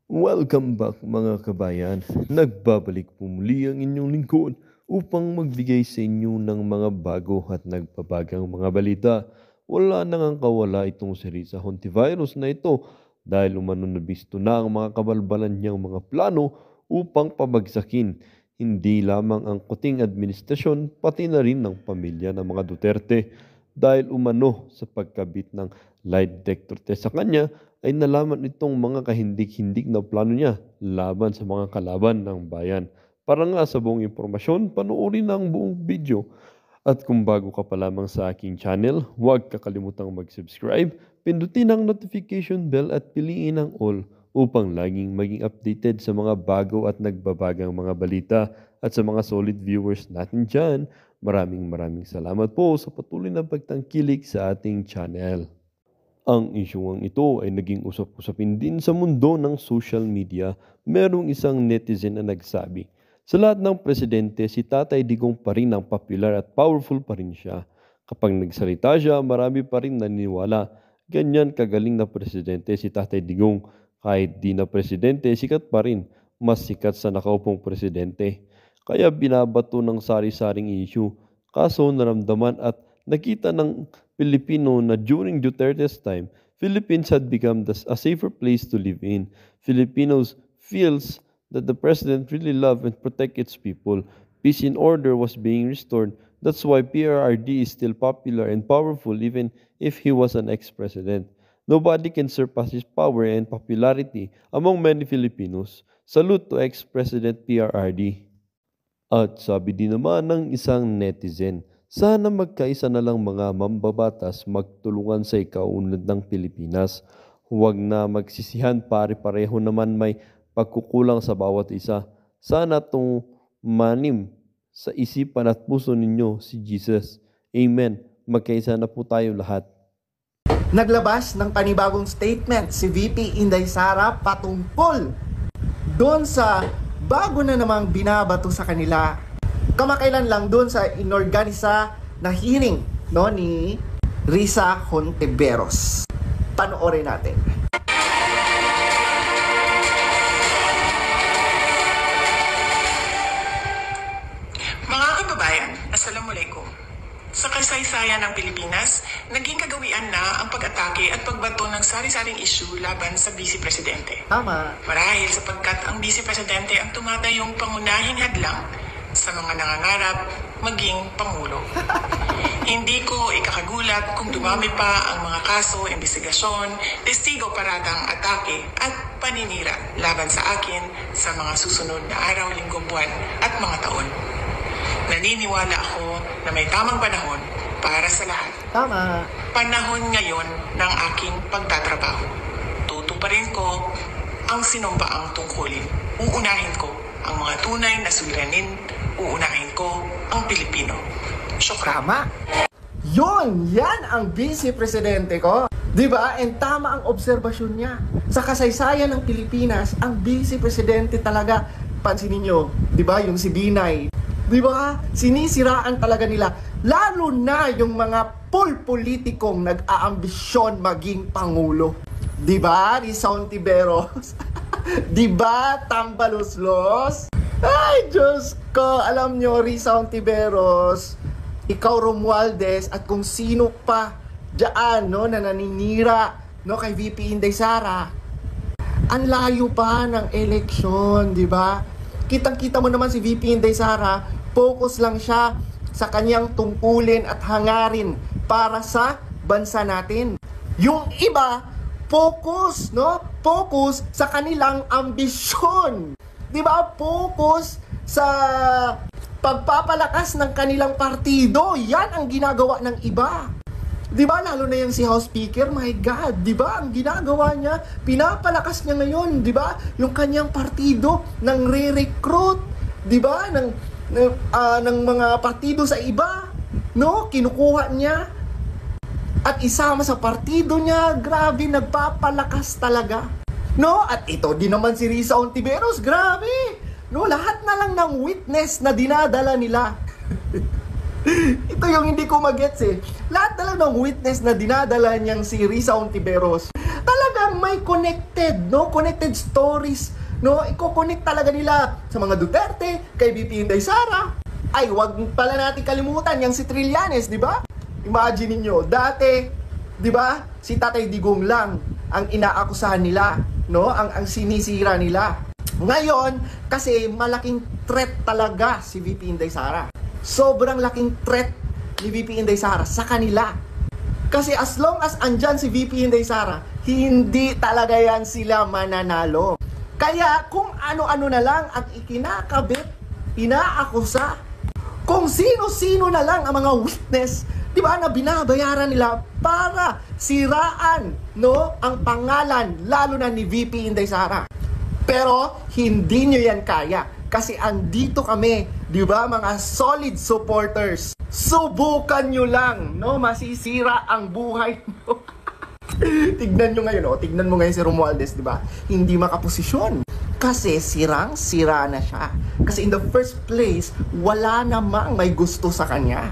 Welcome back mga kabayan. Nagbabalik po muli ang inyong lingkod upang magbigay sa inyo ng mga bago at nagbabagang mga balita. Wala nang kawala itong si Risa Hontivirus na ito dahil umano na bisto na ang mga kabalbalan niyang mga plano upang pabagsakin hindi lamang ang kuting administrasyon pati na rin ng pamilya ng mga Duterte dahil umano sa pagkabit ng lie detector test sa kanya ay nalaman itong mga kahindik-hindik na plano niya laban sa mga kalaban ng bayan. Para nga sa buong impormasyon, panoorin ang buong video. At kung bago ka pa lamang sa aking channel, huwag kakalimutang mag-subscribe, pindutin ang notification bell at piliin ang all upang laging maging updated sa mga bago at nagbabagang mga balita. At sa mga solid viewers natin dyan, maraming salamat po sa patuloy na pagtangkilik sa ating channel. Ang isyung ito ay naging usap-usapin din sa mundo ng social media. Merong isang netizen na nagsabi, sa lahat ng presidente, si Tatay Digong pa rin ang popular at powerful pa rin siya. Kapag nagsalita siya, marami pa rin naniniwala. Ganyan kagaling na presidente si Tatay Digong. Kahit di na presidente, sikat pa rin. Mas sikat sa nakaupong presidente. Kaya binabato ng sari-saring issue. Kaso naramdaman at nakita ng Pilipino na during Duterte's time, Philippines had become a safer place to live in. Filipinos feels that the president really loved and protect its people. Peace and order was being restored. That's why PRRD is still popular and powerful even if he was an ex-president. Nobody can surpass his power and popularity among many Filipinos. Salute to ex-president PRRD. At sabi din naman ng isang netizen, sana magkaisa na lang mga mambabatas magtulungan sa ikaunlad ng Pilipinas. Huwag na magsisihan, pare-pareho naman may pagkukulang sa bawat isa. Sana tumanim sa isipan at puso ninyo si Jesus. Amen. Magkaisa na po tayo lahat. Naglabas ng panibagong statement si VP Inday Sara patungkol doon sa bago na namang binabato sa kanila. Kamakailan lang doon sa inorganisa na hearing ni Risa Hontiveros. Panoorin natin. Mga kababayan, Assalamualaikum. Sa kasaysayan ng Pilipinas, naging kagawian na ang pag-atake at pagbato ng sari-saring issue laban sa Vice Presidente. Tama. Marahil sapagkat ang Vice Presidente ang tumatayong pangunahing hadlang sa mga nangangarap maging Pangulo. Hindi ko ikakagulat kung dumami pa ang mga kaso, investigasyon, testigo paratang atake at paninira laban sa akin sa mga susunod na araw, linggo, buwan at mga taon. Naniniwala ako na may tamang panahon para sa lahat. Tama. Panahon ngayon ng aking pagtatrabaho. Tutuparin ko ang sinumbaang tungkulin. Uunahin ko ang mga tunay na suliranin. Uunahin ko ang Pilipino. Tama. Yan ang Vice Presidente ko. Diba? And tama ang obserbasyon niya. Sa kasaysayan ng Pilipinas, ang Vice Presidente talaga, pansinin nyo, diba? Yung si Binay. Diba? Sinisiraan talaga nila. Lalo na yung mga politikong nag-aambisyon maging Pangulo. Diba? Risa Hontiveros. Diba? Tambaluslos. Ay, Diyos ko. Alam nyo, Risa Hontiveros, ikaw Romualdez, at kung sino pa dyan, na naninira, kay VP Inday Sara, ang layo pa ng eleksyon, di ba? Kitang-kita mo naman si VP Inday Sara, focus lang siya sa kanyang tungkulin at hangarin para sa bansa natin. Yung iba, focus, Focus sa kanilang ambisyon. Di ba? Focus sa pagpapalakas ng kanilang partido. Yan ang ginagawa ng iba. Di ba? Lalo na yung si House Speaker, my God, di ba? Ang ginagawa niya, pinapalakas niya ngayon, di ba? Yung kanyang partido nang re-recruit, di ba? Ng mga partido sa iba, kinukuha niya at isama sa partido niya. Grabe, nagpapalakas talaga. At ito din naman si Risa Hontiveros, grabe. Lahat na lang ng witness na dinadala nila. Ito yung hindi ko magets eh. Lahat na lang ng witness na dinadala niyang si Risa Hontiveros Talagang may connected, no? Connected stories, no? Iko-connect talaga nila sa mga Duterte, kay VP Inday Sara. Ay, wag pala natin kalimutan yung si Trillanes, di ba? Imagine niyo, dati, di ba, si Tatay Digong lang ang inaakusahan nila, no? Ang sinisira nila. Ngayon, kasi malaking threat talaga si VP Inday Sara. Sobrang laking threat ni VP Inday Sara sa kanila. Kasi as long as andyan si VP Inday Sara, hindi talaga yan sila mananalo. Kaya kung ano-ano na lang ang ikinakabit, inaakusa, kung sino-sino na lang ang mga witness, di ba, na binabayaran nila para siraan, no, ang pangalan, lalo na ni VP Inday Sara. Pero hindi nyo yan kaya. Kasi andito kami, di ba, mga solid supporters. Subukan nyo lang, no, masisira ang buhay nyo. Tignan nyo ngayon, oh, tignan mo ngayon si Romualdez, di ba? Hindi makaposisyon. Kasi sirang-sira na siya. Kasi in the first place, wala namang may gusto sa kanya.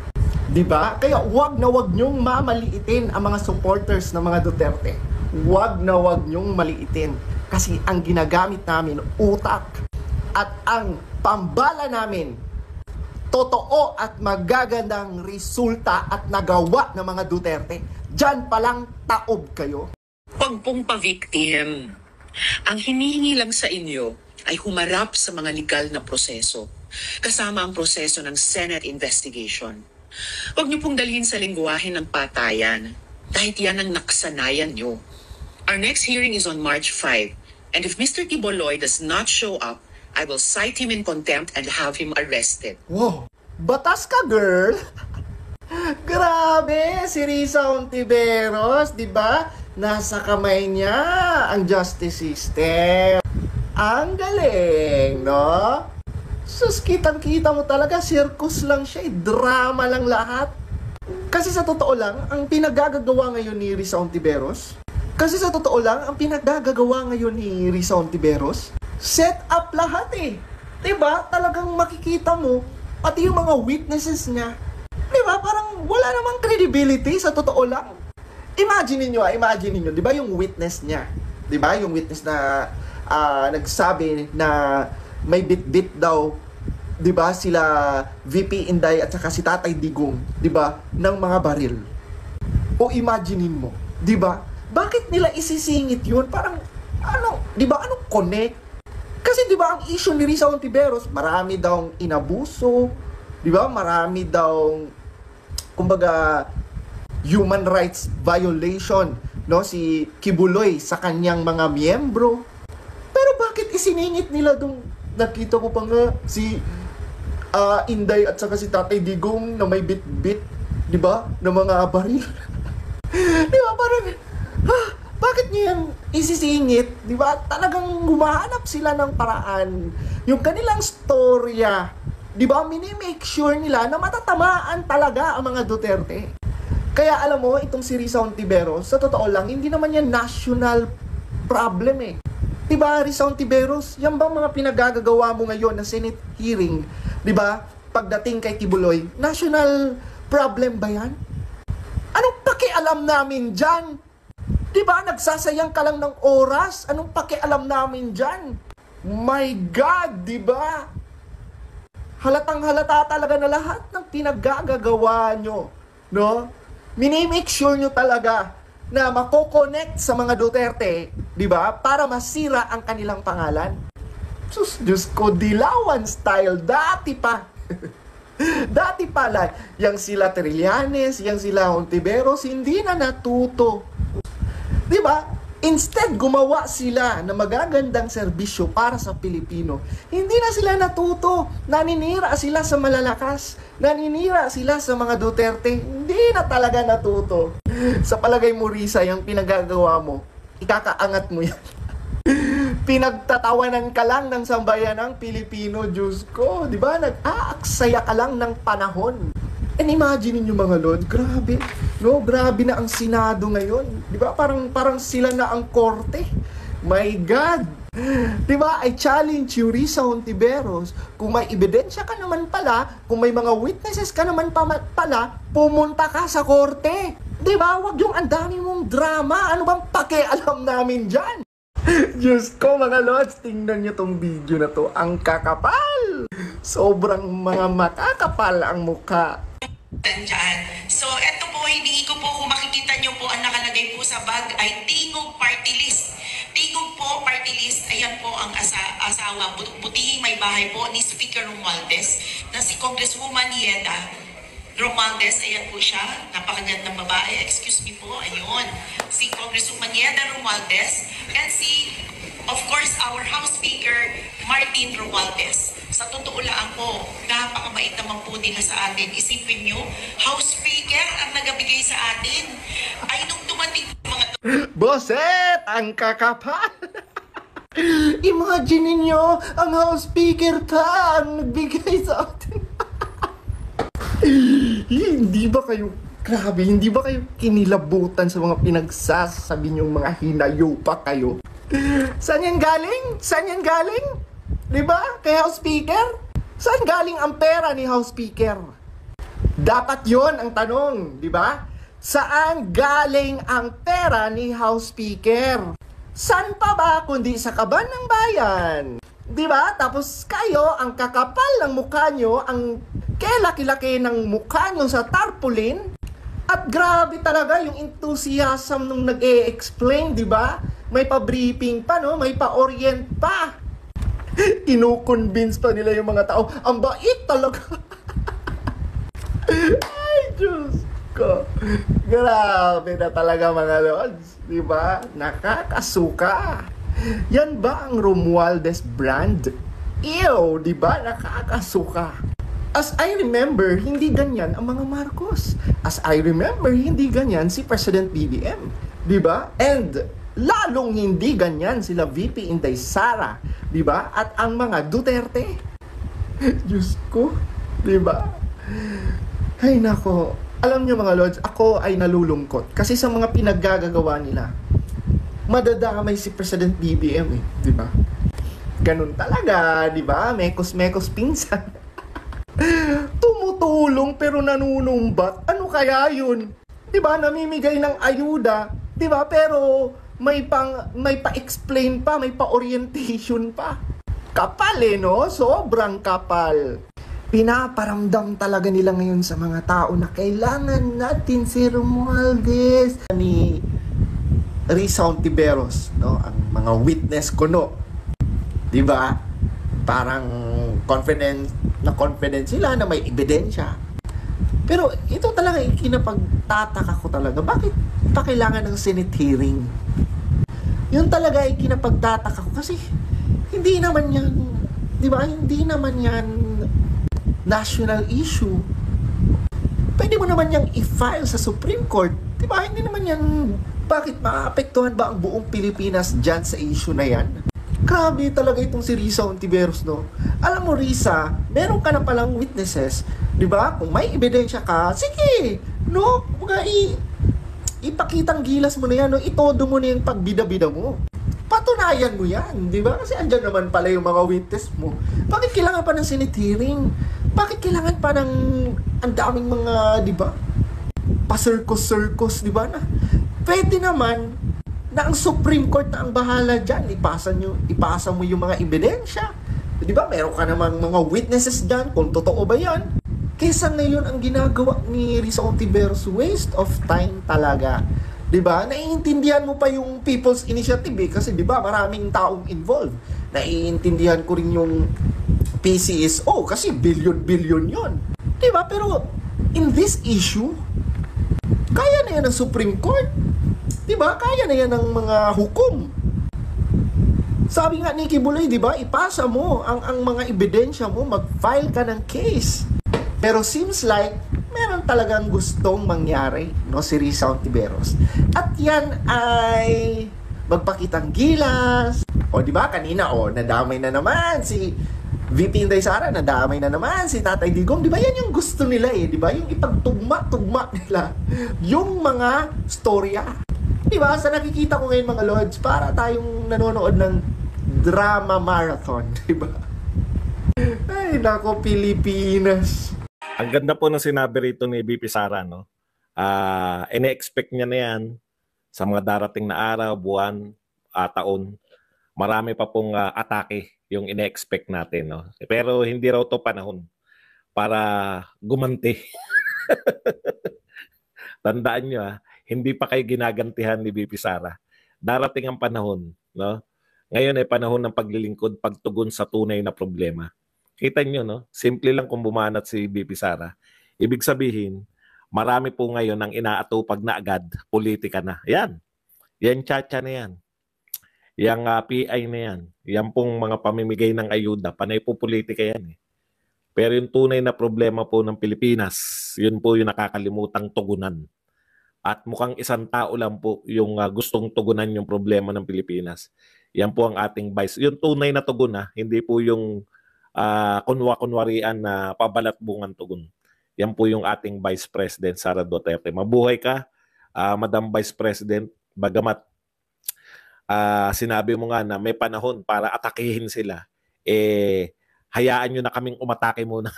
Diba? Kaya wag na wag nyong mamaliitin ang mga supporters ng mga Duterte. Wag na wag nyong maliitin. Kasi ang ginagamit namin, utak. At ang pambala namin, totoo at magagandang resulta at nagawa ng mga Duterte. Diyan palang taob kayo. Huwag pong pa-victim. Ang hinihingi lang sa inyo ay humarap sa mga legal na proseso, kasama ang proseso ng Senate investigation. Huwag niyo pong dalhin sa lingwahe ng patayan, kahit yan ang nakasanayan niyo. Our next hearing is on March 5, and if Mr. Quiboloy does not show up, I will cite him in contempt and have him arrested. Wow! Batas ka, girl! Grabe! Si Risa Hontiveros, di ba? Nasa kamay niya ang justice system. Ang galing, no? Sus, kitang-kita mo talaga, circus lang siya, drama lang lahat. Kasi sa totoo lang, ang pinagagagawa ngayon ni Risa Hontiveros, set up lahat eh. Diba? Talagang makikita mo, pati yung mga witnesses niya. Diba? Parang wala namang credibility sa totoo lang. Imagine niyo, di ba yung witness niya? Di ba? Yung witness na nagsabi na may bit-bit daw, di ba, sila VP Inday at saka si Tatay Digong, di ba, ng mga baril. O imaginein mo, di ba? Bakit nila isisingit yun? Parang, di ba, anong connect? Kasi di ba ang issue ni Risa Hontiveros, marami daw inabuso, di ba? Marami daw, kumbaga, human rights violation, no, si Quiboloy sa kanyang mga miyembro. Pero bakit isiningit nila dong, nakita ko pa nga si Inday at saka si Tatay Digong na may bit-bit, di ba, ng mga baril. Di ba, parang bakit niyo yan isisingit? Di ba, talagang gumahanap sila ng paraan. Yung kanilang storya, di ba, minimake sure nila na matatamaan talaga ang mga Duterte. Kaya alam mo, itong si Risa Hontiveros, sa totoo lang, hindi naman yan national problem eh. Diba, Risa Hontiveros, yan bang mga pinagagagawa mo ngayon na Senate hearing, diba, pagdating kay Quiboloy, national problem ba yan? Anong pakialam namin dyan? Diba, nagsasayang ka lang ng oras? Anong pakialam namin dyan? My God, diba? Halatang halata talaga na lahat ng pinaggagawa nyo, no? Minimake sure nyo talaga na mako-connect sa mga Duterte, di ba? Para masira ang kanilang pangalan. Sus, Diyos ko, Dilawan style, dati pa. Dati pala, yang sila Trillanes, yang sila Hontiveros, hindi na natuto. Di ba? Instead, gumawa sila ng magagandang serbisyo para sa Pilipino. Hindi na sila natuto. Naninira sila sa malalakas. Naninira sila sa mga Duterte. Hindi na talaga natuto. Sa palagay mo, Risa, yung pinagagawa mo, ikakaangat mo yan. Pinagtatawanan ka lang ng sambayan ng Pilipino, Diyos ko. Di ba? Nag-aaksaya ka lang ng panahon. And imagine niyo mga Lord, grabe. No, grabe na ang Senado ngayon. 'Di ba? Parang sila na ang korte. My God. 'Di ba? I challenge you, Risa Hontiveros, kung may ebidensya ka naman pala, kung may mga witnesses ka naman pala, pumunta ka sa korte. Di ba? Wag yung ang dami mong drama. Ano bang pakialam namin dyan? Diyos ko mga lods, tingnan nyo tong video na to. Ang kakapal! Sobrang mga makakapal ang mukha. Dyan. So, eto po, hindi ko po, kung makikita nyo po, ang nakalagay po sa bag ay Tingog Party List. Tingog po, Party List, ayan po ang asawa, butihing may bahay po ni Speaker Romualdez, na si Congresswoman Yeda Romualdez, ayan po siya, napakagandang babae, excuse me po, ayun, si Congresswoman Yeda Romualdez, and si, of course, our House Speaker, Martin Romualdez. Sa totoo lang po, napakamait naman po nila sa atin. Isipin nyo, House Speaker ang nagabigay sa atin. Ay, nung dumating mga Boset! Ang kakapal! Imagine niyo ang House Speaker pa ang nagbigay sa atin. Hindi ba kayo, grabe, hindi ba kayo kinilabutan sa mga pinagsasabi niyong mga hinayo pa kayo? Saan yan galing? Saan yan galing? Diba? Kay House Speaker? Saan galing ang pera ni House Speaker? Dapat yon ang tanong, diba? Saan galing ang pera ni House Speaker? Saan pa ba kundi sa kaban ng bayan? Diba? Tapos kayo, ang kakapal ng mukha nyo, ang kelaki-laki ng mukha nyo sa tarpaulin. At grabe talaga yung enthusiasm nung nag-e-explain, diba? May pa-briefing pa, no? May pa-orient pa. Kinukonvince pa nila yung mga tao. Ang bait talaga. Ay, Diyos ko. Grabe na talaga mga lods. Diba? Nakakasuka. Yan ba ang Romualdez brand? Ew, diba? Nakakasuka. As I remember, hindi ganyan ang mga Marcos. As I remember, hindi ganyan si President BBM. Diba? And lalong hindi ganyan sila VP Inday Sara, di ba? At ang mga Duterte. Diyos ko, di ba? Ay nako, alam niyo mga lords, ako ay nalulungkot kasi sa mga pinaggagawa nila. Madadamay si President BBM eh, di ba? Ganun talaga, di ba? Mekos-mekos pinsan. Tumutulong pero nanunumbat. Ano kaya yun? Di ba? Namimigay ng ayuda, di ba? Pero may pa-explain pa, may pa-orientation pa. Kapal eh, no? Sobrang kapal. Pinaparamdam talaga nila ngayon sa mga tao na kailangan natin si Romualdez. Ni Risa Ontiveros, no? Ang mga witness ko, no? Diba? Parang confident sila na may ebidensya. Pero ito talaga yung kinapagtataka ko talaga. Bakit pa kailangan ng Senate hearing? Yun talaga ay kinapagtataka ko kasi hindi naman yan, di ba? Hindi naman yan national issue. Pwede mo naman yang i-file sa Supreme Court. Di ba? Hindi naman yan, bakit maapektuhan ba ang buong Pilipinas dyan sa issue na yan? Grabe talaga itong si Risa Ontiveros, no? Alam mo, Risa, meron ka na palang witnesses, di ba? Kung may ebidensya ka, sige, no? Ipakitang gilas mo na yan, no? Itodo mo na yung pagbida-bida mo. Patunayan mo yan, di ba? Kasi andyan naman pala yung mga witness mo. Bakit kailangan pa ng Senate hearing? Bakit kailangan pa ng ang daming mga, di ba? Pa-circus-circus, di ba? Na pwede naman na ang Supreme Court na ang bahala dyan. Ipasa mo yung mga ebidensya. Di ba? Meron ka namang mga witnesses dyan kung totoo ba yan. Kesa ngayon ang ginagawa ni Risa Ontiveros, waste of time talaga. 'Di ba? Naiintindihan mo pa yung People's Initiative eh, kasi 'di ba, maraming taong involved. Naiintindihan ko rin yung PCSO kasi billion 'yon. 'Di ba? Pero in this issue, kaya na yan ng Supreme Court. 'Di ba? Kaya na yan ng mga hukom. Sabi nga ni Kibuloy, 'di ba? Ipasa mo ang mga ebidensya mo, mag-file ka ng case. Pero seems like meron talagang gustong mangyari, no, si Risa Ontiveros. At yan ay magpakitang gilas. O di ba kanina nadamay na naman si VP Inday Sara, nadamay na naman si Tatay Digong. Di ba yan yung gusto nila eh, di ba? Yung ipagtugma nila yung mga storya. Di ba? Sa nakikita ko ngayon mga lords, para tayong nanonood ng drama marathon, di ba? Ay nako, Pilipinas. Ang ganda po ng sinabi rito ni VP Sara, no? ine-expect niya na yan sa mga darating na araw, buwan, taon. Marami pa pong atake yung ine-expect natin. No? Pero hindi raw to panahon para gumanti. Tandaan nyo, hindi pa kayo ginagantihan ni BP Sara. Darating ang panahon. No? Ngayon ay panahon ng paglilingkod, pagtugon sa tunay na problema. Kita nyo, no? Simple lang kung bumanat si BP Sara. Ibig sabihin, marami po ngayon ang inaatupag na agad, politika na. Yan. Yan tsa-tsa na yan. Yang PI na yan. Yan pong mga pamimigay ng ayuda. Panay po politika yan. Pero yung tunay na problema po ng Pilipinas, yun po yung nakakalimutang tugunan. At mukhang isang tao lang po yung gustong tugunan yung problema ng Pilipinas. Yan po ang ating vice. Yung tunay na tugon, hindi po yung kunwa-kunwarian na pabalat-bungan tugon. Yan po yung ating Vice President Sara Duterte. Mabuhay ka, Madam Vice President. Bagamat sinabi mo nga na may panahon para atakihin sila, hayaan nyo na kaming umatake muna.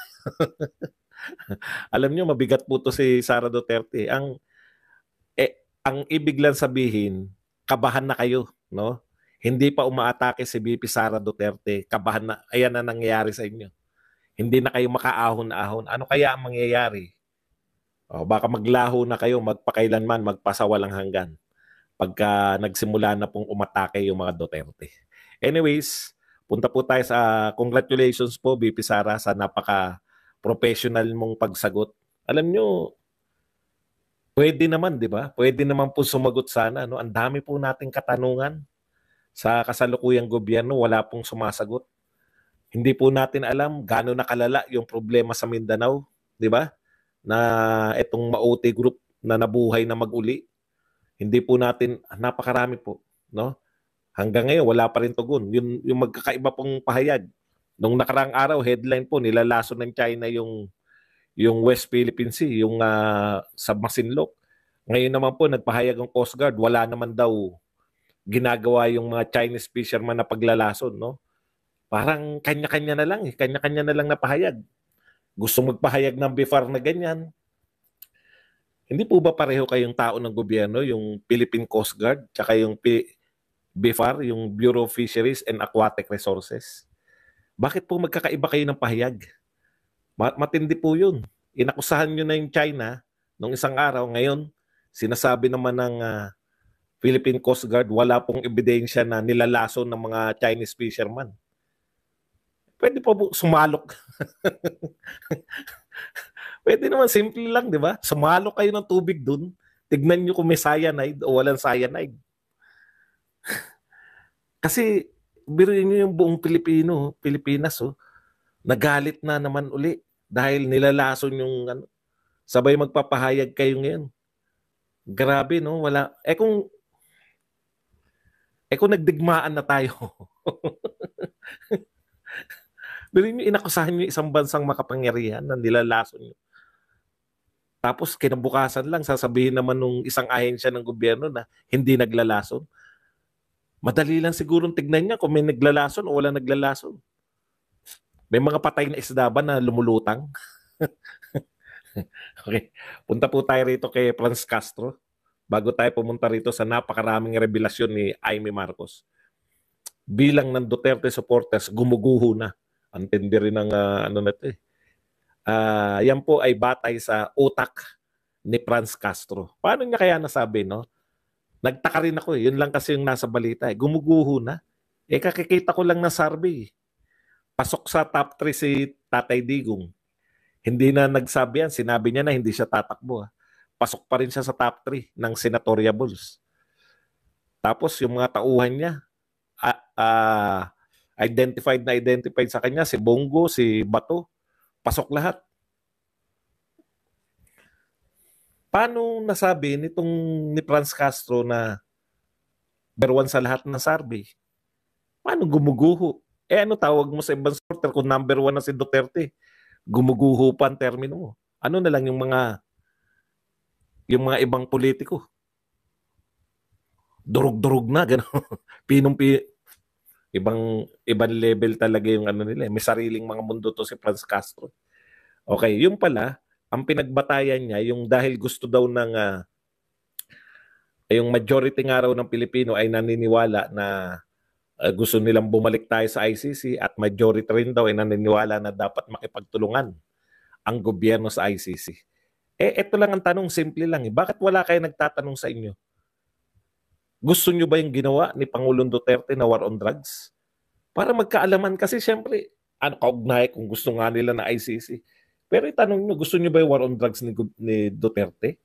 Alam nyo, mabigat po to si Sara Duterte. Ang ibig lang sabihin, kabahan na kayo, no? Hindi pa umaatake si BP Sara Duterte, kabahan na, ayan na nangyayari sa inyo. Hindi na kayo makaahon-ahon. Ano kaya ang mangyayari? Baka maglaho na kayo, magpakailanman, magpasawalang hanggan. Pagka nagsimula na pong umatake yung mga Duterte. Anyways, punta po tayo sa congratulations po, BP Sara, sa napaka-professional mong pagsagot. Alam nyo, pwede naman, di ba? Pwede naman po sumagot sana. No? Ang dami po nating katanungan sa kasalukuyang gobyerno, wala pong sumasagot. Hindi po natin alam gaano nakalala yung problema sa Mindanao, di ba? Na itong Maote Group na nabuhay na mag-uli. Hindi po natin, napakarami po, no? Hanggang ngayon, wala pa rin tugon. Yung magkakaiba pong pahayag. Nung nakaraang araw, headline po, nilalaso ng China yung West Philippine Sea, yung sa Masinloc. Ngayon naman po, nagpahayag ang Coast Guard, wala naman daw ginagawa yung mga Chinese fisherman na paglalason, no? Parang kanya-kanya na lang, kanya-kanya na lang na pahayag. Gusto magpahayag ng BIFAR na ganyan. Hindi po ba pareho kayong tao ng gobyerno, yung Philippine Coast Guard, tsaka yung BIFAR, yung Bureau of Fisheries and Aquatic Resources? Bakit po magkakaiba kayo ng pahayag? Matindi po yun. Inakusahan nyo na yung China nung isang araw. Ngayon, sinasabi naman ng Philippine Coast Guard, wala pong ebidensya na nilalason ng mga Chinese fisherman. Pwede po sumalok. Pwede naman, simple lang, di ba? Sumalok kayo ng tubig dun. Tignan nyo kung may cyanide o walang cyanide. Kasi, biruin nyo yung buong Pilipinas, nagalit na naman uli dahil nilalason yung sabay magpapahayag kayo ngayon. Grabe, no? Wala. Kung nagdigmaan na tayo. Biruin nyo, inakusahan nyo isang bansang makapangyarihan na nilalason nyo. Tapos kinabukasan lang, sasabihin naman nung isang ahensya ng gobyerno na hindi naglalason. Madali lang sigurong tignan niya kung may naglalason o wala naglalason. May mga patay na isda ba na lumulutang? Okay. Punta po tayo rito kay Franz Castro bago tayo pumunta rito sa napakaraming revelasyon ni Amy Marcos. Bilang ng Duterte supporters, gumuguho na. Antindi rin ng yan po ay batay sa utak ni Franz Castro. Paano niya kaya nasabi, no? Nagtaka rin ako. Yun lang kasi yung nasa balita. Gumuguho na. Kakikita ko lang na survey. Pasok sa top 3 si Tatay Digong. Hindi na nagsabi yan. Sinabi niya na hindi siya tatakbo. Pasok pa rin siya sa top 3 ng senatoriables. Tapos yung mga tauhan niya, identified sa kanya, si Bongo, si Bato, pasok lahat. Paano nasabi nitong ni Franz Castro na number 1 sa lahat ng survey? Paano gumuguho? Ano tawag mo sa ibang supporter kung number 1 na si Duterte? Gumuguho pa ang termino mo. Ano na lang yung mga ibang politiko? Durug-durug na, gano'n. Ibang level talaga yung nila. May sariling mga mundo to si Franz Castro. Okay, yung pala, ang pinagbatayan niya, yung dahil gusto daw ng yung majority nga raw ng Pilipino ay naniniwala na gusto nilang bumalik tayo sa ICC at majority rin daw ay naniniwala na dapat makipagtulungan ang gobyerno sa ICC. Ito lang ang tanong, simple lang. Bakit wala kayo nagtatanong sa inyo? Gusto nyo ba yung ginawa ni Pangulong Duterte na war on drugs? Para magkaalaman kasi siyempre, kaugnay kung gusto nga nila na ICC. Pero itanong nyo, gusto nyo ba yung war on drugs ni Duterte?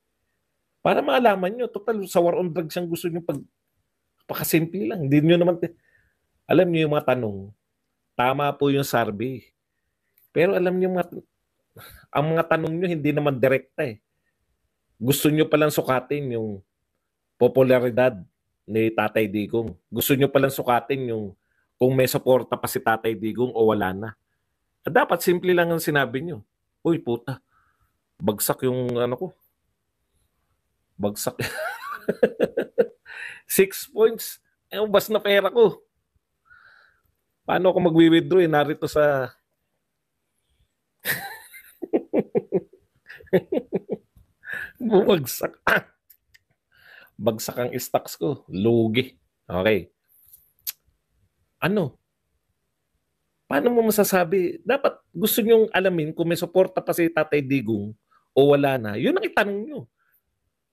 Para maalaman nyo, total sa war on drugs yung gusto nyo pagkasimple lang. Hindi nyo naman, alam nyo yung mga tanong, tama po yung survey. Pero alam nyo, ang mga tanong nyo hindi naman direkta eh. Gusto nyo palang sukatin yung popularidad ni Tatay Digong. Gusto nyo palang sukatin yung kung may suporta pa si Tatay Digong o wala na. Dapat simple lang ang sinabi nyo. Uy, puta, bagsak yung ano ko. Bagsak. 6 points. Ubas na pera ko. Paano ako mag-withdraw? Narito sa... Bumagsak. Bagsak ang stocks ko. Lugi. Okay. Ano? Paano mo masasabi? Dapat gusto nyong alamin kung may suporta pa si Tatay Digong o wala na. Yun ang itanong nyo.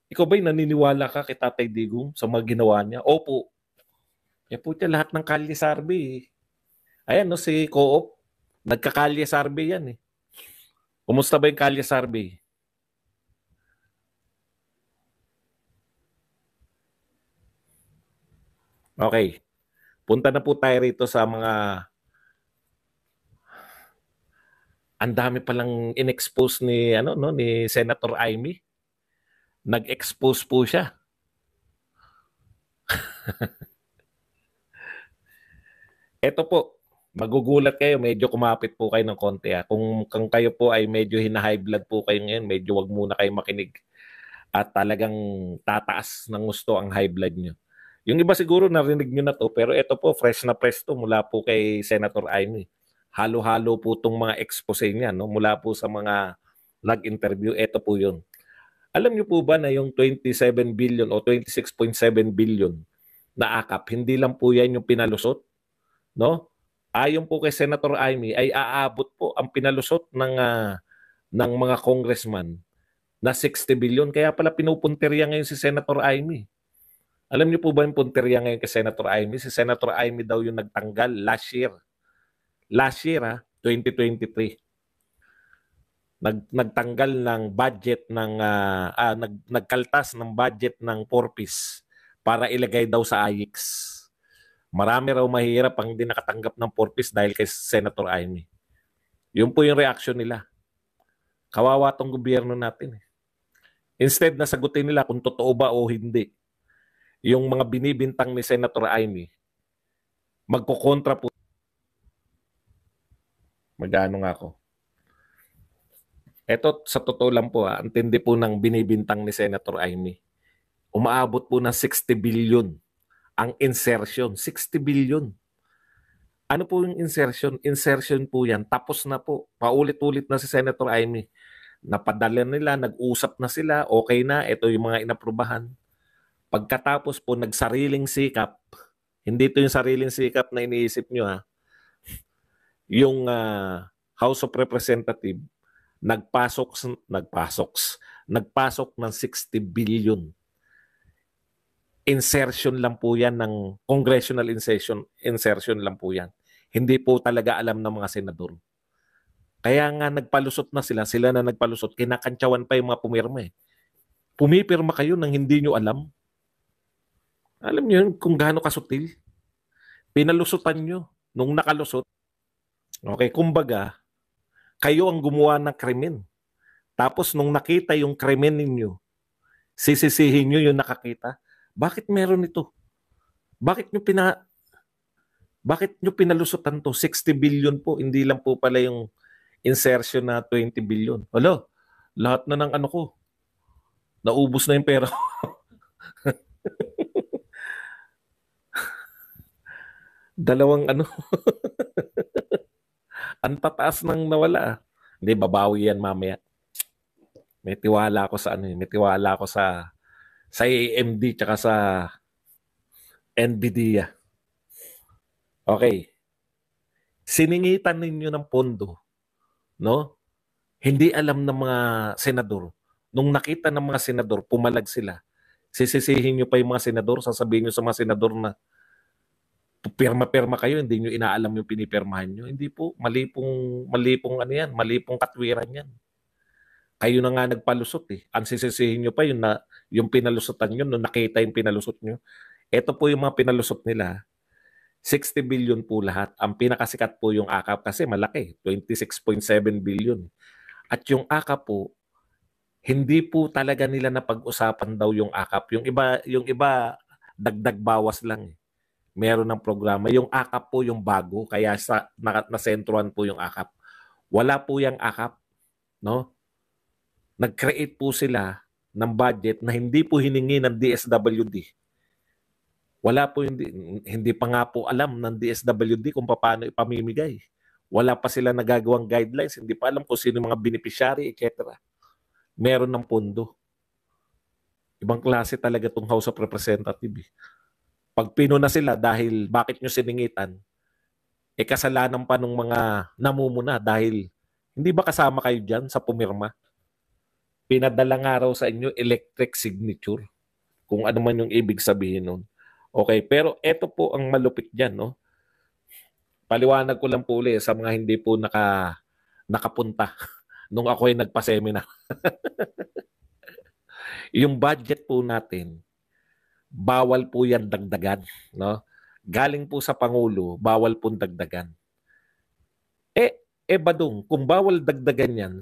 Ikaw ba'y naniniwala ka kay Tatay Digong sa mga ginawa niya? Opo. Puti lahat ng kalye survey. Ayan, no, si Co-op. Nagkakalye survey yan eh. Kumusta ba yung kalye survey? Okay. Punta na po tayo rito sa mga... Ang dami palang in-expose ni ni Senator Amy. Nag-expose po siya. Ito po, magugulat kayo, medyo kumapit po kayo ng konti. Kung kayo po ay medyo hina-high blood po kayo ngayon, medyo wag muna kayo makinig. At talagang tataas ng gusto ang high blood nyo. Yung iba siguro narinig nyo na to, pero ito po, fresh na fresh to mula po kay Senator Amy. Halo-halo po itong mga expose niya, no? Mula po sa mga nag-interview, ito po yun. Alam niyo po ba na yung 27 billion o 26.7 billion na akap, hindi lang po yan yung pinalusot? No? Ayon po kay Senator Amy, ay aabot po ang pinalusot ng mga congressman na 60 billion. Kaya pala pinupunteriya ngayon si Senator Amy. Alam niyo po ba yung punteriya ngayon kay Senator Amy? Si Senator Amy daw yung nagtanggal last year. Last year, 2023. Nagtanggal ng budget ng nagkaltas ng budget ng Porpis para ilagay daw sa AIX. Marami raw mahirap ang hindi nakatanggap ng Porpis dahil kay Senator Amy. Yun po yung reaction nila. Kawawa tong gobyerno natin. Instead na sagutin nila kung totoo ba o hindi yung mga binibintang ni Senator Amy, magkokontra po. Mag-ano nga ako. Ito, sa totoo lang po, ang tindi po ng binibintang ni Senator Amy. Umaabot po ng 60 billion ang insertion. 60 billion. Ano po yung insertion? Insertion po yan. Tapos na po. Paulit-ulit na si Senator Amy. Napadala nila, nag-usap na sila, okay na, ito yung mga inaprubahan. Pagkatapos po, nagsariling sikap. Hindi ito yung sariling sikap na iniisip nyo ha. Yung House of Representatives nagpasok ng 60 billion. Insertion lang po yan ng congressional insertion lang po yan. Hindi po talaga alam ng mga senador. Kaya nga nagpalusot na sila na nagpalusot, kinakantsawan pa yung mga pumirma eh. Pumipirma kayo nang hindi nyo alam. Alam nyo yun kung gaano kasutil. Pinalusutan nyo nung nakalusot. Okay, kumbaga, kayo ang gumawa ng krimen. Tapos nung nakita yung krimen ninyo, sisisihin nyo yung nakakita. Bakit meron ito? Bakit nyo pinalusutan to? 60 billion po, hindi lang po pala yung insertion na 20 billion. Wala, lahat na ng ano ko. Naubos na yung pera. Dalawang ano. Ang tataas ng nawala. Hindi, babawi yan mamaya. May tiwala ako sa ano, may tiwala ako sa AMD tsaka sa NVIDIA. Okay. Siningitan ninyo ng pondo, no? Hindi alam ng mga senador. Nung nakita ng mga senador, pumalag sila. Sisisihin nyo pa yung mga senador, sasabihin nyo sa mga senador na pirma-pirma kayo, hindi nyo inaalam yung pinipirmahan nyo. Hindi po, mali pong ano yan, mali pong katwiran yan. Kayo na nga nagpalusot eh. Ang sisisihin nyo pa yung pinalusotan nyo, nung nakita yung pinalusot nyo. Ito po yung mga pinalusot nila. 60 billion po lahat. Ang pinakasikat po yung AKAP kasi malaki, 26.7 billion. At yung AKAP po, hindi po talaga nila napag-usapan daw yung AKAP. Yung iba dagdag bawas lang eh. Meron ng programa. Yung AKAP po yung bago, kaya nasentruhan po yung AKAP. Wala po yung AKAP, no? Nag-create po sila ng budget na hindi po hiningi ng DSWD. Wala po, hindi pa nga po alam ng DSWD kung paano ipamimigay. Wala pa sila nagagawang guidelines, hindi pa alam kung sino mga beneficiary, etc. Meron ng pondo. Ibang klase talaga itong House of Representatives. Pag pinuna sila dahil bakit nyo siningitan, kasalanan pa ng mga namumuna dahil hindi ba kasama kayo dyan sa pumirma? Pinadala nga raw sa inyo electric signature. Kung ano man yung ibig sabihin nun. Okay, pero ito po ang malupit dyan, no? Paliwanag ko lang po ulit sa mga hindi po nakapunta nung ako ay nagpa-seminar. Yung budget po natin, bawal po yan dagdagan, no? Galing po sa Pangulo, bawal po dagdagan. Badong, kung bawal dagdagan yan,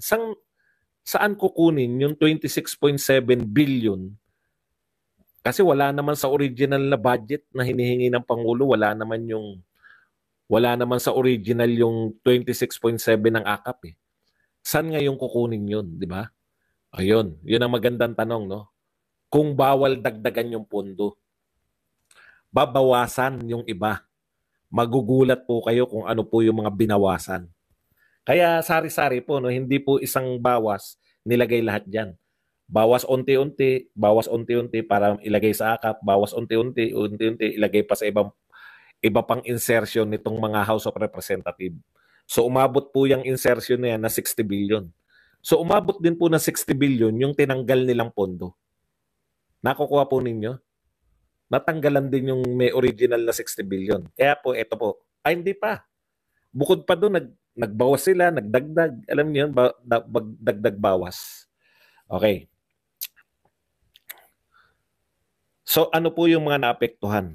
saan kukunin yung 26.7 billion? Kasi wala naman sa original na budget na hinihingi ng Pangulo, wala naman sa original yung 26.7 ng AKAP eh. Saan nga yung kukunin yun, di ba? Ayun, yun ang magandang tanong, no? Kung bawal dagdagan yung pondo, babawasan yung iba. Magugulat po kayo kung ano po yung mga binawasan. Kaya sari-sari po, no? Hindi po isang bawas nilagay lahat dyan. Bawas unti-unti para ilagay sa AKAP, bawas unti-unti ilagay pa sa iba pang insertion nitong mga House of Representatives. So umabot po yung insertion na yan na 60 billion. So umabot din po na 60 billion yung tinanggal nilang pondo. Nakukuha po ninyo? Natanggalan din yung may original na 60 billion. Kaya po, ito po. Ay, hindi pa. Bukod pa doon, nagbawas sila, nagdagdag. Alam niyo yun, dagdag bawas. Okay. So ano po yung mga naapektuhan?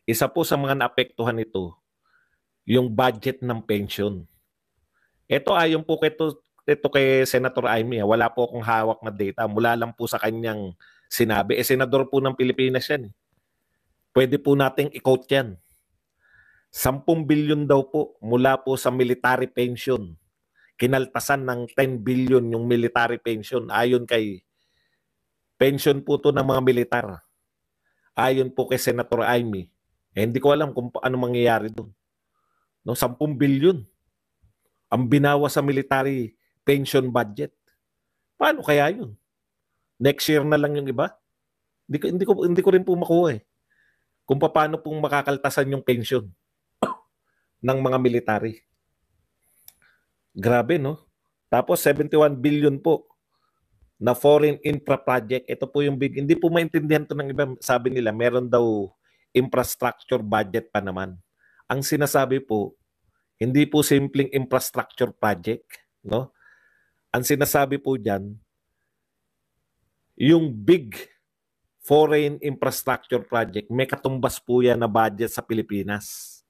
Isa po sa mga naapektuhan ito, yung budget ng pension. Ito ayon po ito kay Senator Amy. Wala po akong hawak na data. Mula lang po sa kanyang sinabi. Senador po ng Pilipinas yan. Pwede po nating i-quote yan. 10 billion daw po mula po sa military pension. Kinaltasan ng 10 billion yung military pension. Ayon kay pension po to ng mga militar. Ayon po kay Senator Amy, hindi ko alam kung ano mangyayari doon. No, 10 billion ang binawa sa military pension budget. Paano kaya yun? Next year na lang yung iba? Hindi ko rin po makuha eh. Kung paano pong makakaltasan yung pension ng mga military. Grabe, no? Tapos 71 billion po na foreign infra project. Ito po yung big, hindi po maintindihan to ng iba. Sabi nila, meron daw infrastructure budget pa naman. Ang sinasabi po, hindi po simpleng infrastructure project, no? Ang sinasabi po diyan, yung big foreign infrastructure project, may katumbas po yan na budget sa Pilipinas.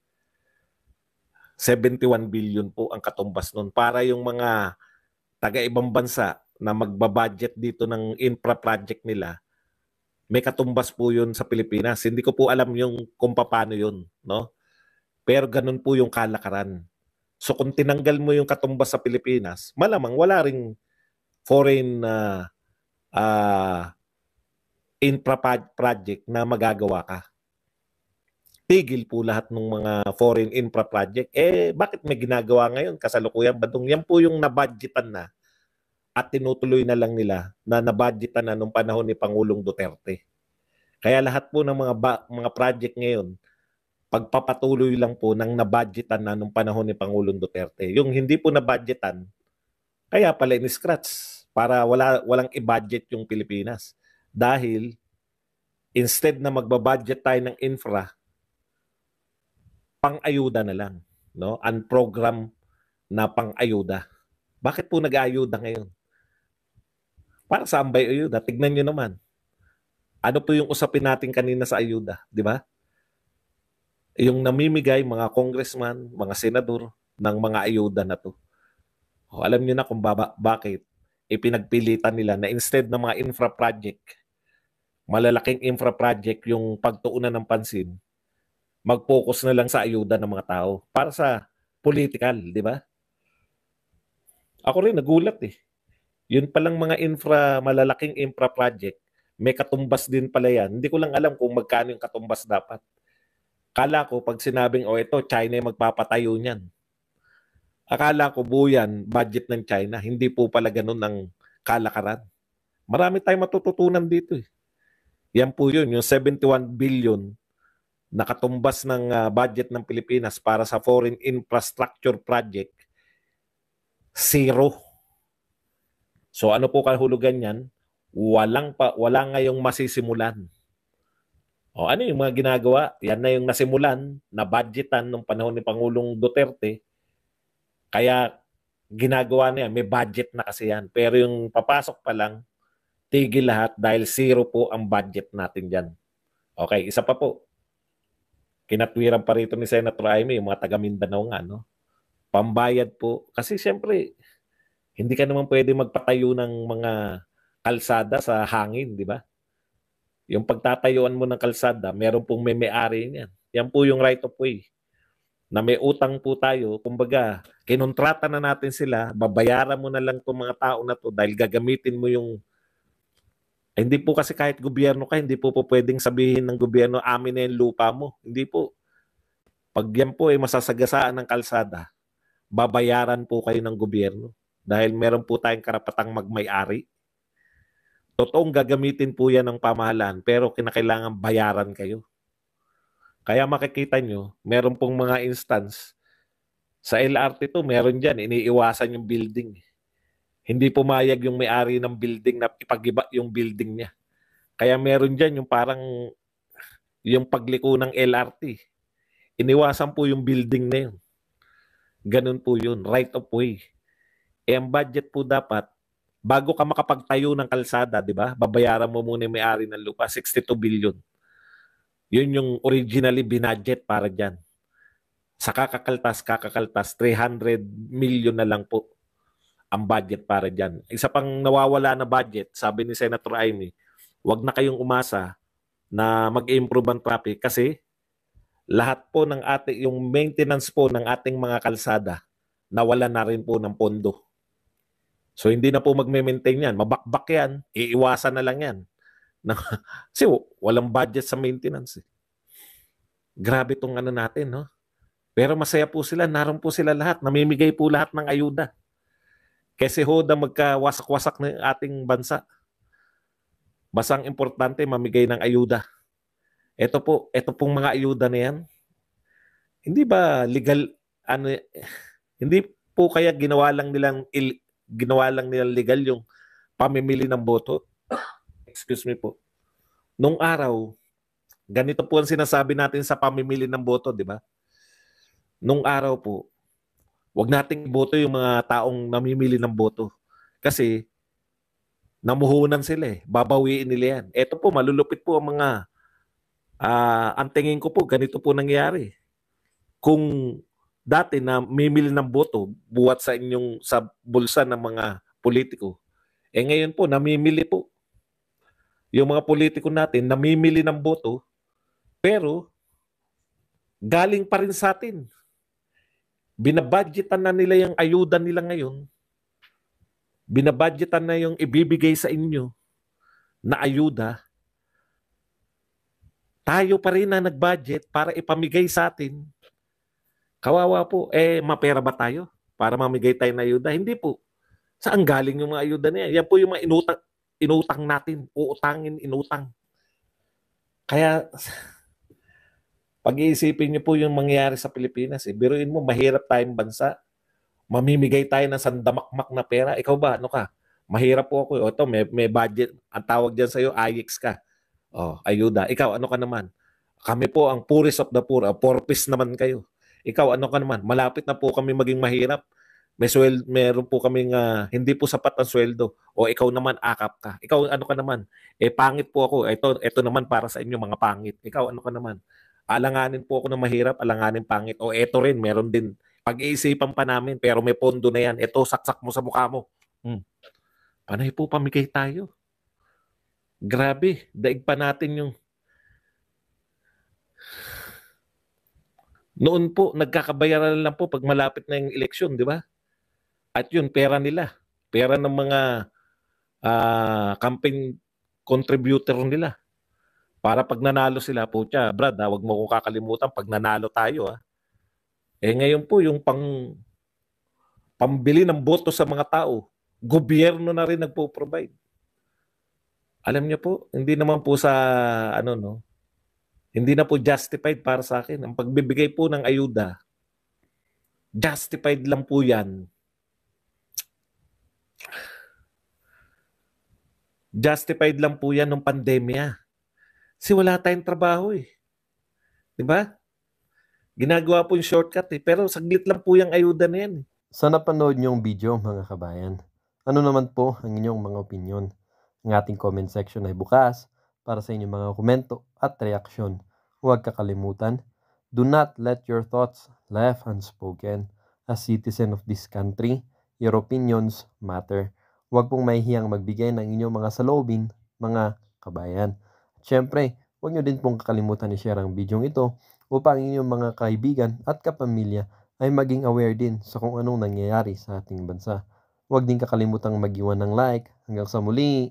71 billion po ang katumbas nun. Para yung mga taga-ibang bansa na magbabudget dito ng infra project nila, may katumbas po yun sa Pilipinas. Hindi ko po alam yung kung paano yun, no? Pero ganun po yung kalakaran. So kung tinanggal mo yung katumbas sa Pilipinas, malamang wala ring foreign infra project na magagawa ka. Tigil po lahat ng mga foreign infra project. Bakit may ginagawa ngayon? Kasalukuyan ba? Yan po yung nabudgetan na at tinutuloy na lang nila na nabudgetan na nung panahon ni Pangulong Duterte. Kaya lahat po ng mga project ngayon, pagpapatuloy lang po ng nabudgetan na nung panahon ni Pangulong Duterte. Yung hindi po nabudgetan, kaya pala in-scratch para walang i-budget yung Pilipinas. Dahil instead na magbabudget tayo ng infra, pang-ayuda na lang, no? Ang program na pang-ayuda. Bakit po nag-aayuda ngayon? Para saan ba yung ayuda? Tignan nyo naman. Ano po yung usapin natin kanina sa ayuda, di ba? Yung namimigay mga congressman, mga senador ng mga ayuda na to. O, alam nyo na kung bakit ipinagpilitan nila na instead ng mga infra project, malalaking infra project yung pagtuunan ng pansin, mag-focus na lang sa ayuda ng mga tao para sa political, di ba? Ako rin nagulat eh. Yun palang mga malalaking infra project, may katumbas din pala yan. Hindi ko lang alam kung magkano yung katumbas dapat. Akala ko pag sinabing, ito, China yung magpapatayo niyan. Akala ko buo yan, budget ng China. Hindi po pala ganun ang kalakaran. Marami tayong matututunan dito eh. Yan po yun, yung 71 billion na katumbas ng budget ng Pilipinas para sa foreign infrastructure project, zero. So ano po kahulugan yan? Wala ngayong masisimulan. O ano yung mga ginagawa? Yan na yung nasimulan, na budgetan nung panahon ni Pangulong Duterte. Kaya ginagawa na yan, may budget na kasi yan. Pero yung papasok pa lang, tigil lahat dahil zero po ang budget natin dyan. Okay, isa pa po. Kinatwiran pa rito ni Senator Amy, yung mga taga Mindanao nga, no? Pambayad po. Kasi siyempre, hindi ka naman pwede magpatayo ng mga kalsada sa hangin, di ba? Yung pagtatayuan mo ng kalsada, meron pong may-ari niyan. Yan po yung right of way. Na may utang po tayo, kumbaga, kinontrata na natin sila, babayaran mo na lang itong mga tao na to dahil gagamitin mo yung... Hindi po kasi kahit gobyerno ka, hindi po pwedeng sabihin ng gobyerno, amin na yung lupa mo. Hindi po. Pag yan po ay masasagasaan ng kalsada, babayaran po kayo ng gobyerno. Dahil meron po tayong karapatang magmay-ari. Totoong gagamitin po yan ng pamahalaan, pero kinakailangan bayaran kayo. Kaya makikita nyo, meron pong mga instance, sa LRT to, meron dyan, iniiwasan yung building. Hindi pumayag yung may-ari ng building na ipag-iba yung building niya. Kaya meron dyan yung parang, yung pagliko ng LRT. Iniwasan po yung building na yun. Ganun po yun, right of way. Ang budget po dapat, bago ka makapagtayo ng kalsada, di ba? Babayaran mo muna yung may-ari ng lupa, 62 billion. Yun yung originally binudget para dyan. Sa kakakaltas, 300 million na lang po ang budget para dyan. Isa pang nawawala na budget, sabi ni Senator Amy, wag na kayong umasa na mag-improve ang traffic kasi lahat po ng yung maintenance po ng ating mga kalsada, nawala na rin po ng pondo. So hindi na po magme-maintain yan. Mabakbak yan. Iiwasan na lang yan. Kasi walang budget sa maintenance. Grabe itong ano natin, no? Pero masaya po sila. Naroon po sila lahat. Namimigay po lahat ng ayuda. Kasi hoda magkawasak-wasak ng ating bansa. Basang importante mamigay ng ayuda. Ito pong mga ayuda na yan. Hindi ba legal, hindi po kaya ginawa lang nilang legal yung pamimili ng boto. Excuse me po. Nung araw, ganito po ang sinasabi natin sa pamimili ng boto, di ba? Nung araw po, wag nating boto yung mga taong namimili ng boto. Kasi namuhunan sila eh. Babawiin nila yan. Ito po, malulupit po ang mga ang tingin ko po, ganito po nangyari. Kung dati na mimili ng boto buwat sa bulsa ng mga politiko. Ngayon po, namimili po. Yung mga politiko natin, namimili ng boto, pero galing pa rin sa atin. Binabudgetan na nila yung ayuda nila ngayon. Binabudgetan na yung ibibigay sa inyo na ayuda. Tayo pa rin na nag-budget para ipamigay sa atin. Kawawa po. Mapera ba tayo para mamigay tayo ng ayuda? Hindi po. Saan galing yung mga ayuda na yan? Yan po yung mga inutang natin. Uutangin, inutang. Kaya, pag-iisipin niyo po yung mangyayari sa Pilipinas. Biruin mo, mahirap tayong bansa. Mamimigay tayo ng sandamakmak na pera. Ikaw ba, ano ka? Mahirap po ako. O ito, may budget. Ang tawag dyan sa'yo, AYEX ka. O, ayuda. Ikaw, ano ka naman? Kami po ang poorest of the poor. Poor-piece naman kayo. Ikaw, ano ka naman? Malapit na po kami maging mahirap. Meron po kaming hindi po sapat ang sweldo. O ikaw naman, akap ka. Ikaw, ano ka naman? Pangit po ako. Ito naman para sa inyo, mga pangit. Ikaw, ano ka naman? Alanganin po ako ng mahirap, alanganin pangit. O eto rin, meron din. Pag-iisipan pa namin, pero may pondo na yan. Ito, saksak mo sa mukha mo. Panay po pamigay tayo. Grabe, daig pa natin yung... Noon po, nagkakabayaran lang po pag malapit na yung eleksyon, di ba? At yun, pera nila. Pera ng mga campaign contributor nila. Para pag nanalo sila, pucha, Brad, wag mo kong kakalimutan pag nanalo tayo. Ngayon po, yung pambili ng boto sa mga tao, gobyerno na rin nagpo-provide. Alam niyo po, hindi naman po sa, hindi na po justified para sa akin. Ang pagbibigay po ng ayuda, justified lang po yan. Justified lang po yan ng pandemya. Kasi wala tayong trabaho eh. Di ba? Ginagawa po yung shortcut eh. Pero saglit lang po yung ayuda na yan. Sa napanood niyong video mga kabayan, ano naman po ang inyong mga opinion? Ang ating comment section ay bukas para sa inyong mga komento at reaksyon. Huwag kakalimutan, do not let your thoughts left unspoken. As citizen of this country, your opinions matter. Huwag pong mahihiyang magbigay ng inyong mga saloobin, mga kabayan. At syempre, huwag nyo din pong kakalimutan i-share ang video ito upang inyong mga kaibigan at kapamilya ay maging aware din sa kung anong nangyayari sa ating bansa. Huwag din kakalimutang mag-iwan ng like. Hanggang sa muli!